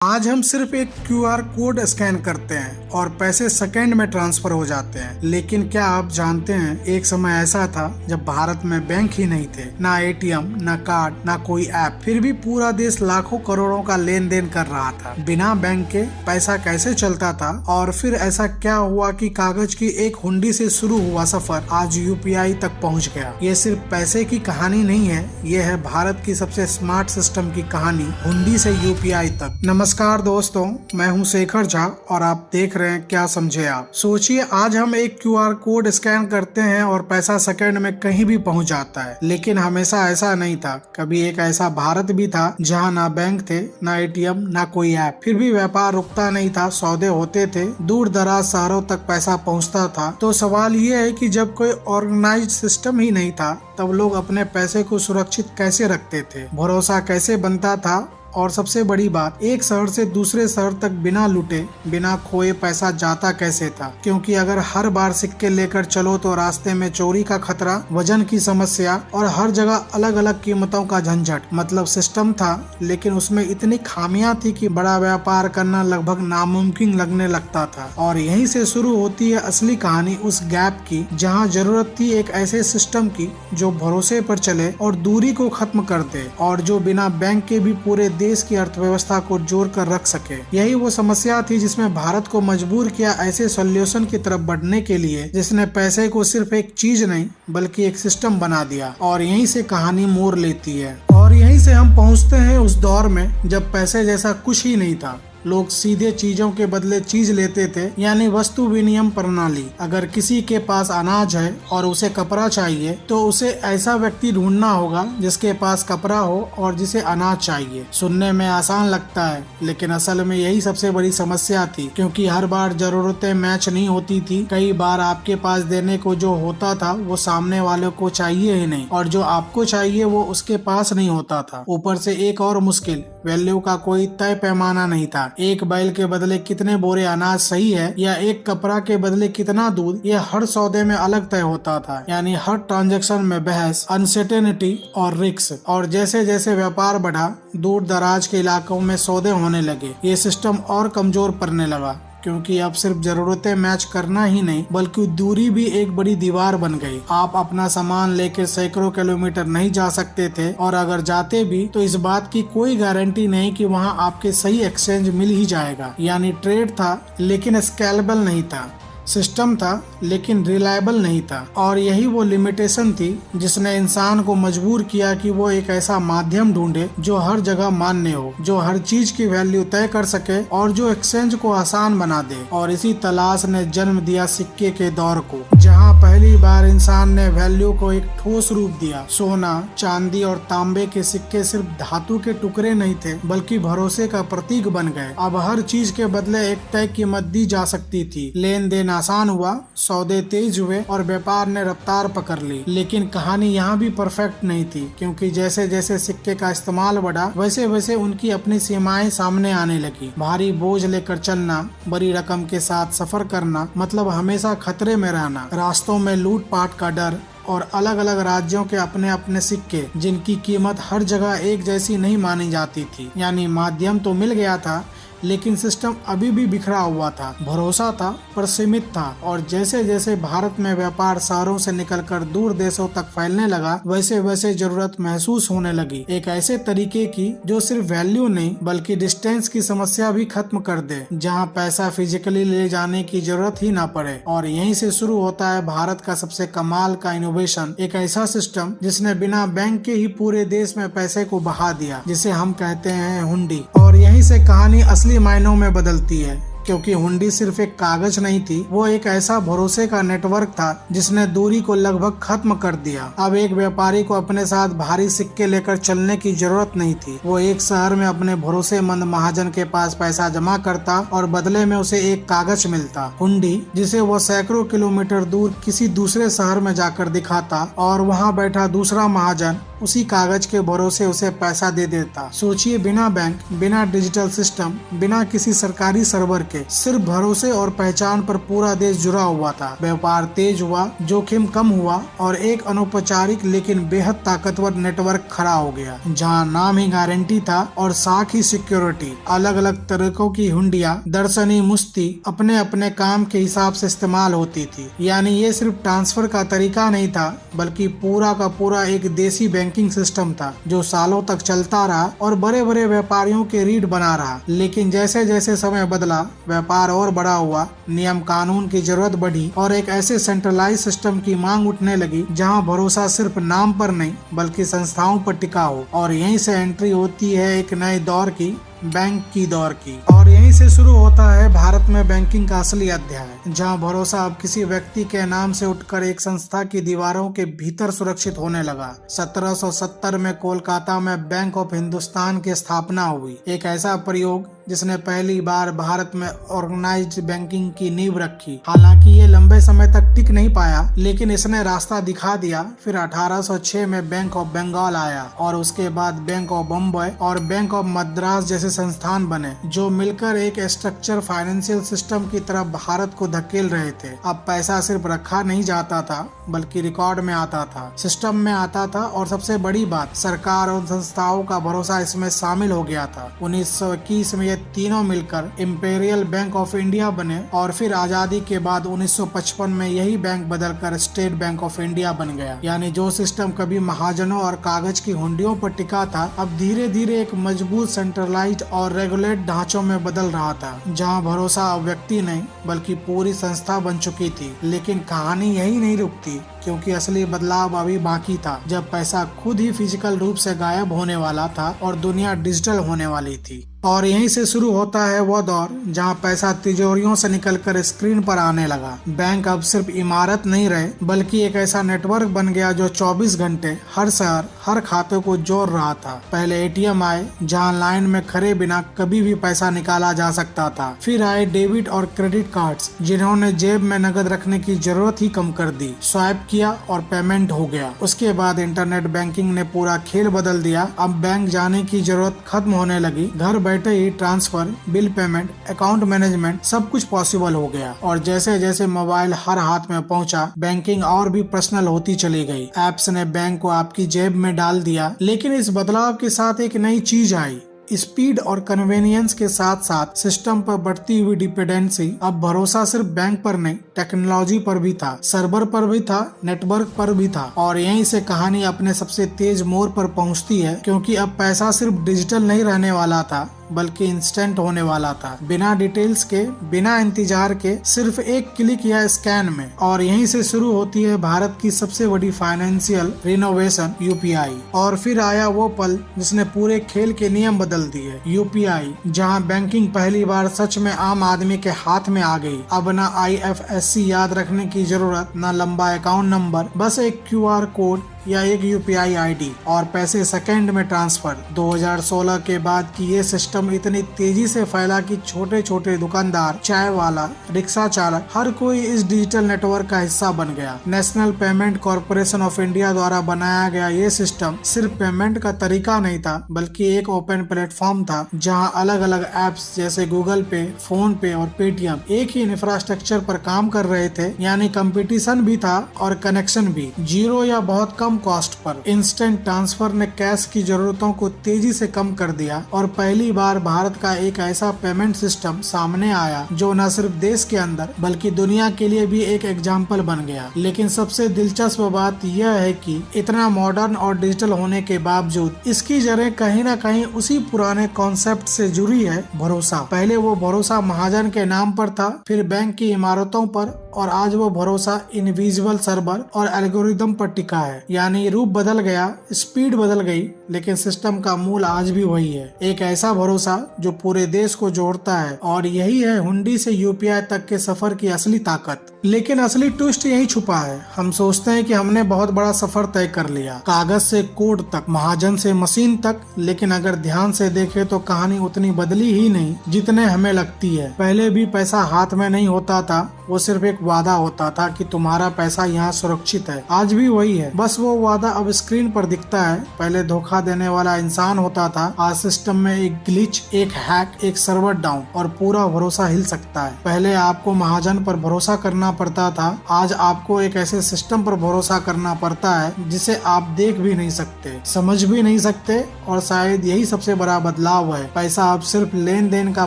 आज हम सिर्फ एक क्यूआर कोड स्कैन करते हैं और पैसे सेकंड में ट्रांसफर हो जाते हैं। लेकिन क्या आप जानते हैं, एक समय ऐसा था जब भारत में बैंक ही नहीं थे, ना एटीएम, ना कार्ड, ना कोई ऐप, फिर भी पूरा देश लाखों करोड़ों का लेन देन कर रहा था। बिना बैंक के पैसा कैसे चलता था और फिर ऐसा क्या हुआ कि कागज की एक हुंडी से शुरू हुआ सफर आज यूपीआई तक पहुंच गया। ये सिर्फ पैसे की कहानी नहीं है, ये है भारत की सबसे स्मार्ट सिस्टम की कहानी, हुंडी से यूपीआई तक। नमस्कार दोस्तों, मैं हूं शेखर झा और आप देख रहे हैं क्या समझे आप। सोचिए, आज हम एक क्यूआर कोड स्कैन करते हैं और पैसा सेकंड में कहीं भी पहुंच जाता है। लेकिन हमेशा ऐसा नहीं था। कभी एक ऐसा भारत भी था जहां ना बैंक थे, ना एटीएम, ना कोई ऐप, फिर भी व्यापार रुकता नहीं था, सौदे होते थे, दूर दराज शहरों तक पैसा पहुंचता था। तो सवाल ये है कि जब कोई ऑर्गेनाइज्ड सिस्टम ही नहीं था, तब लोग अपने पैसे को सुरक्षित कैसे रखते थे, भरोसा कैसे बनता था, और सबसे बड़ी बात, एक शहर से दूसरे शहर तक बिना लूटे, बिना खोए पैसा जाता कैसे था। क्योंकि अगर हर बार सिक्के लेकर चलो तो रास्ते में चोरी का खतरा, वजन की समस्या और हर जगह अलग अलग कीमतों का झंझट। मतलब सिस्टम था, लेकिन उसमें इतनी खामियां थी कि बड़ा व्यापार करना लगभग नामुमकिन लगने लगता था। और यहीं से शुरू होती है असली कहानी, उस गैप की जहाँ जरूरत थी एक ऐसे सिस्टम की जो भरोसे पर चले और दूरी को खत्म कर दे, और जो बिना बैंक के भी पूरे देश की अर्थव्यवस्था को जोड़ कर रख सके। यही वो समस्या थी जिसमें भारत को मजबूर किया ऐसे सॉल्यूशन की तरफ बढ़ने के लिए, जिसने पैसे को सिर्फ एक चीज नहीं बल्कि एक सिस्टम बना दिया। और यहीं से कहानी मोड़ लेती है और यहीं से हम पहुंचते हैं उस दौर में जब पैसे जैसा कुछ ही नहीं था। लोग सीधे चीजों के बदले चीज लेते थे, यानी वस्तु विनिमय प्रणाली। अगर किसी के पास अनाज है और उसे कपड़ा चाहिए, तो उसे ऐसा व्यक्ति ढूंढना होगा जिसके पास कपड़ा हो और जिसे अनाज चाहिए। सुनने में आसान लगता है, लेकिन असल में यही सबसे बड़ी समस्या थी, क्योंकि हर बार जरूरतें मैच नहीं होती थी। कई बार आपके पास देने को जो होता था वो सामने वाले को चाहिए ही नहीं, और जो आपको चाहिए वो उसके पास नहीं होता था। ऊपर से एक और मुश्किल, वैल्यू का कोई तय पैमाना नहीं था। एक बैल के बदले कितने बोरे अनाज सही है, या एक कपड़ा के बदले कितना दूध, ये हर सौदे में अलग तय होता था। यानी हर ट्रांजैक्शन में बहस, अनसर्टेनिटी और रिस्क। और जैसे जैसे व्यापार बढ़ा, दूर दराज के इलाकों में सौदे होने लगे, ये सिस्टम और कमजोर पड़ने लगा। क्योंकि अब सिर्फ जरूरतें मैच करना ही नहीं, बल्कि दूरी भी एक बड़ी दीवार बन गई। आप अपना सामान लेकर सैकड़ों किलोमीटर नहीं जा सकते थे, और अगर जाते भी तो इस बात की कोई गारंटी नहीं कि वहां आपके सही एक्सचेंज मिल ही जाएगा। यानी ट्रेड था लेकिन स्केलेबल नहीं था, सिस्टम था लेकिन रिलायबल नहीं था। और यही वो लिमिटेशन थी जिसने इंसान को मजबूर किया कि वो एक ऐसा माध्यम ढूंढे जो हर जगह मान्य हो, जो हर चीज की वैल्यू तय कर सके और जो एक्सचेंज को आसान बना दे। और इसी तलाश ने जन्म दिया सिक्के के दौर को, जहाँ पहली बार इंसान ने वैल्यू को एक ठोस रूप दिया। सोना, चांदी और तांबे के सिक्के सिर्फ धातु के टुकड़े नहीं थे, बल्कि भरोसे का प्रतीक बन गए। अब हर चीज के बदले एक तय कीमत दी जा सकती थी। लेन देन आसान हुआ, सौदे तेज हुए और व्यापार ने रफ्तार पकड़ ली। लेकिन कहानी यहाँ भी परफेक्ट नहीं थी, क्योंकि जैसे जैसे सिक्के का इस्तेमाल बढ़ा, वैसे वैसे उनकी अपनी सीमाएं सामने आने लगी। भारी बोझ लेकर चलना, बड़ी रकम के साथ सफर करना, मतलब हमेशा खतरे में रहना। रास्तों में लूटपाट का डर और अलग अलग राज्यों के अपने अपने सिक्के, जिनकी कीमत हर जगह एक जैसी नहीं मानी जाती थी। यानी माध्यम तो मिल गया था, लेकिन सिस्टम अभी भी बिखरा हुआ था। भरोसा था पर सीमित था। और जैसे जैसे भारत में व्यापार शहरों से निकलकर दूर देशों तक फैलने लगा, वैसे वैसे जरूरत महसूस होने लगी, एक ऐसे तरीके की जो सिर्फ वैल्यू नहीं बल्कि डिस्टेंस की समस्या भी खत्म कर दे, जहां पैसा फिजिकली ले जाने की जरूरत ही ना पड़े। और यहीं से शुरू होता है भारत का सबसे कमाल का इनोवेशन, एक ऐसा सिस्टम जिसने बिना बैंक के ही पूरे देश में पैसे को बहा दिया, जिसे हम कहते हैं हुंडी। और यहीं से कहानी असली मायनों में बदलती है, क्योंकि हुंडी सिर्फ एक कागज नहीं थी, वो एक ऐसा भरोसे का नेटवर्क था जिसने दूरी को लगभग खत्म कर दिया। अब एक व्यापारी को अपने साथ भारी सिक्के लेकर चलने की जरूरत नहीं थी। वो एक शहर में अपने भरोसेमंद महाजन के पास पैसा जमा करता और बदले में उसे एक कागज मिलता, हुंडी, जिसे वो सैकड़ों किलोमीटर दूर किसी दूसरे शहर में जाकर दिखाता, और वहाँ बैठा दूसरा महाजन उसी कागज के भरोसे उसे पैसा दे देता। सोचिए, बिना बैंक, बिना डिजिटल सिस्टम, बिना किसी सरकारी सर्वर के, सिर्फ भरोसे और पहचान पर पूरा देश जुड़ा हुआ था। व्यापार तेज हुआ, जोखिम कम हुआ और एक अनौपचारिक लेकिन बेहद ताकतवर नेटवर्क खड़ा हो गया, जहाँ नाम ही गारंटी था और साख ही सिक्योरिटी। अलग अलग तरीकों की हुंडियां, दर्शनी मुश्ती अपने अपने काम के हिसाब से इस्तेमाल होती थी। यानी ये सिर्फ ट्रांसफर का तरीका नहीं था, बल्कि पूरा का पूरा एक देसी बैंकिंग सिस्टम था जो सालों तक चलता रहा और बड़े बड़े व्यापारियों के रीढ़ बना रहा। लेकिन जैसे जैसे समय बदला, व्यापार और बड़ा हुआ, नियम कानून की जरूरत बढ़ी और एक ऐसे सेंट्रलाइज सिस्टम की मांग उठने लगी जहां भरोसा सिर्फ नाम पर नहीं बल्कि संस्थाओं पर टिका हो। और यहीं से एंट्री होती है एक नए दौर की, बैंक की दौर की। और यहीं से शुरू होता है भारत में बैंकिंग का असली अध्याय, जहां भरोसा अब किसी व्यक्ति के नाम से उठकर एक संस्था की दीवारों के भीतर सुरक्षित होने लगा। 1770 में कोलकाता में बैंक ऑफ हिंदुस्तान की स्थापना हुई, एक ऐसा प्रयोग जिसने पहली बार भारत में ऑर्गेनाइज्ड बैंकिंग की नींव रखी। हालांकि ये लंबे समय तक टिक नहीं पाया, लेकिन इसने रास्ता दिखा दिया। फिर 1806 में बैंक ऑफ बंगाल आया और उसके बाद बैंक ऑफ बम्बई और बैंक ऑफ मद्रास जैसे संस्थान बने, जो मिलकर एक स्ट्रक्चर फाइनेंशियल सिस्टम की तरफ भारत को धकेल रहे थे। अब पैसा सिर्फ रखा नहीं जाता था, बल्कि रिकॉर्ड में आता था, सिस्टम में आता था और सबसे बड़ी बात, सरकार और संस्थाओं का भरोसा इसमें शामिल हो गया था। 1921 में ये तीनों मिलकर इंपीरियल बैंक ऑफ इंडिया बने और फिर आजादी के बाद 1955 में यही बैंक बदलकर स्टेट बैंक ऑफ इंडिया बन गया। यानी जो सिस्टम कभी महाजनों और कागज की हुंडियों पर टिका था, अब धीरे धीरे एक मजबूत सेंट्रलाइज्ड और रेगुलेट ढांचों में बदल रहा था, जहां भरोसा अब व्यक्ति नहीं बल्कि पूरी संस्था बन चुकी थी। लेकिन कहानी यही नहीं रुकती, क्योंकि असली बदलाव अभी बाकी था, जब पैसा खुद ही फिजिकल रूप से गायब होने वाला था और दुनिया डिजिटल होने वाली थी। और यहीं से शुरू होता है वो दौर जहां पैसा तिजोरियों से निकलकर स्क्रीन पर आने लगा। बैंक अब सिर्फ इमारत नहीं रहे, बल्कि एक ऐसा नेटवर्क बन गया जो 24 घंटे हर शहर, हर खाते को जोड़ रहा था। पहले एटीएम आए, जहां लाइन में खड़े बिना कभी भी पैसा निकाला जा सकता था। फिर आए डेबिट और क्रेडिट कार्ड्स, जिन्होंने जेब में नकद रखने की जरूरत ही कम कर दी। स्वाइप किया और पेमेंट हो गया। उसके बाद इंटरनेट बैंकिंग ने पूरा खेल बदल दिया। अब बैंक जाने की जरूरत खत्म होने लगी, घर बैठे ही transfer, bill payment, account management सब कुछ पॉसिबल हो गया। और जैसे जैसे मोबाइल हर हाथ में पहुंचा, बैंकिंग और भी पर्सनल होती चली गई। एप्स ने बैंक को आपकी जेब में डाल दिया। लेकिन इस बदलाव के साथ एक नई चीज आई, स्पीड और कन्वेनियंस के साथ साथ सिस्टम पर बढ़ती हुई डिपेंडेंसी। अब भरोसा सिर्फ बैंक पर नहीं, टेक्नोलॉजी पर भी था, सर्वर पर भी था, नेटवर्क पर भी था। और यहीं से कहानी अपने सबसे तेज मोड़ पर पहुंचती है, क्योंकि अब पैसा सिर्फ डिजिटल नहीं रहने वाला था, बल्कि इंस्टेंट होने वाला था, बिना डिटेल्स के, बिना इंतजार के, सिर्फ एक क्लिक या स्कैन में। और यहीं से शुरू होती है भारत की सबसे बड़ी फाइनेंशियल रिनोवेशन, यूपीआई। और फिर आया वो पल जिसने पूरे खेल के नियम बदल दिए, यूपीआई, जहां बैंकिंग पहली बार सच में आम आदमी के हाथ में आ गई। अब ना IFSC याद रखने की जरूरत, ना लंबा अकाउंट नंबर, बस एक QR कोड या एक UPI ID और पैसे सेकंड में ट्रांसफर। 2016 के बाद की ये सिस्टम इतनी तेजी से फैला कि छोटे छोटे दुकानदार, चाय वाला, रिक्शा चालक, हर कोई इस डिजिटल नेटवर्क का हिस्सा बन गया। National payment corporation of India द्वारा बनाया गया ये सिस्टम सिर्फ पेमेंट का तरीका नहीं था, बल्कि एक ओपन प्लेटफॉर्म था, जहां अलग अलग एप्स जैसे गूगल पे, फोन पे और पेटीएम एक ही इंफ्रास्ट्रक्चर पर काम कर रहे थे। यानी कंपटीशन भी था और कनेक्शन भी, जीरो या बहुत कम कॉस्ट पर। इंस्टेंट ट्रांसफर ने कैश की जरूरतों को तेजी से कम कर दिया और पहली बार भारत का एक ऐसा पेमेंट सिस्टम सामने आया जो न सिर्फ देश के अंदर बल्कि दुनिया के लिए भी एक एग्जाम्पल बन गया। लेकिन सबसे दिलचस्प बात यह है कि इतना मॉडर्न और डिजिटल होने के बावजूद इसकी जड़ें कहीं न कहीं उसी पुराने कॉन्सेप्ट से जुड़ी है, भरोसा। पहले वो भरोसा महाजन के नाम पर था, फिर बैंक की इमारतों पर, और आज वो भरोसा इनविजिबल सर्वर और एल्गोरिदम पर टिका है। यानी रूप बदल गया, स्पीड बदल गई, लेकिन सिस्टम का मूल आज भी वही है, एक ऐसा भरोसा जो पूरे देश को जोड़ता है। और यही है हुंडी से यूपीआई तक के सफर की असली ताकत। लेकिन असली ट्विस्ट यही छुपा है। हम सोचते हैं कि हमने बहुत बड़ा सफर तय कर लिया, कागज से कोड तक, महाजन से मशीन तक, लेकिन अगर ध्यान से देखें तो कहानी उतनी बदली ही नहीं जितने हमें लगती है। पहले भी पैसा हाथ में नहीं होता था, वो सिर्फ एक वादा होता था कि तुम्हारा पैसा यहाँ सुरक्षित है। आज भी वही है, बस वो वादा अब स्क्रीन पर दिखता है। पहले धोखा देने वाला इंसान होता था, आज सिस्टम में एक ग्लिच, एक हैक, एक सर्वर डाउन और पूरा भरोसा हिल सकता है। पहले आपको महाजन पर भरोसा करना पड़ता था, आज आपको एक ऐसे सिस्टम पर भरोसा करना पड़ता है जिसे आप देख भी नहीं सकते, समझ भी नहीं सकते। और शायद यही सबसे बड़ा बदलाव है। पैसा अब सिर्फ लेन देन का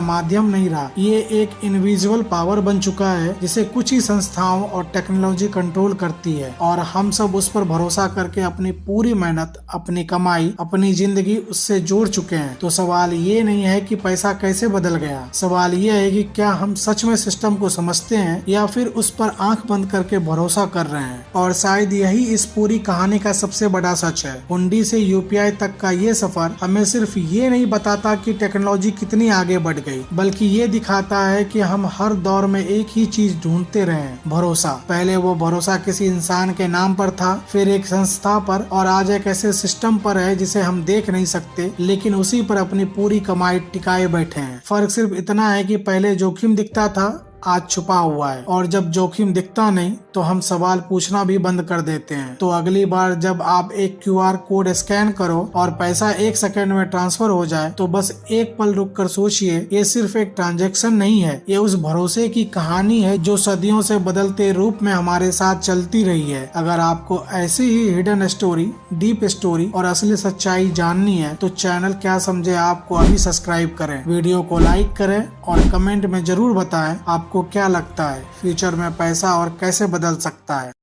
माध्यम नहीं रहा, ये एक इनविजिबल पावर बन चुका है जिसे कुछ ही संस्थाओं और टेक्नोलॉजी कंट्रोल करती है, और हम सब उस पर भरोसा करके अपनी पूरी मेहनत, अपनी कमाई, अपनी जिंदगी उससे जोड़ चुके हैं। तो सवाल ये नहीं है कि पैसा कैसे बदल गया, सवाल ये है कि क्या हम सच में सिस्टम को समझते हैं या फिर उस पर आंख बंद करके भरोसा कर रहे हैं। और शायद यही इस पूरी कहानी का सबसे बड़ा सच है। हुंडी से यूपीआई तक का ये सफर हमें सिर्फ ये नहीं बताता कि टेक्नोलॉजी कितनी आगे बढ़ गई, बल्कि ये दिखाता है कि हम हर दौर में एक ही चीज ढूंढते रहे, भरोसा। पहले वो भरोसा किसी इंसान के नाम पर था, फिर एक संस्था पर, और आज एक ऐसे सिस्टम पर है जिसे हम देख नहीं सकते, लेकिन उसी पर अपनी पूरी कमाई टिकाए बैठे हैं। फर्क सिर्फ इतना है कि पहले जोखिम दिखता था, आज छुपा हुआ है। और जब जोखिम दिखता नहीं तो हम सवाल पूछना भी बंद कर देते हैं। तो अगली बार जब आप एक क्यूआर कोड स्कैन करो और पैसा 1 सेकंड में ट्रांसफर हो जाए, तो बस एक पल रुक कर सोचिए, ये सिर्फ एक ट्रांजैक्शन नहीं है, ये उस भरोसे की कहानी है जो सदियों से बदलते रूप में हमारे साथ चलती रही है। अगर आपको ऐसी ही हिडन स्टोरी, डीप स्टोरी और असली सच्चाई जाननी है तो चैनल क्या समझे आपको अभी सब्सक्राइब करें, वीडियो को लाइक करें और कमेंट में जरूर बताएं आपको क्या लगता है फ्यूचर में पैसा और कैसे बदल सकता है।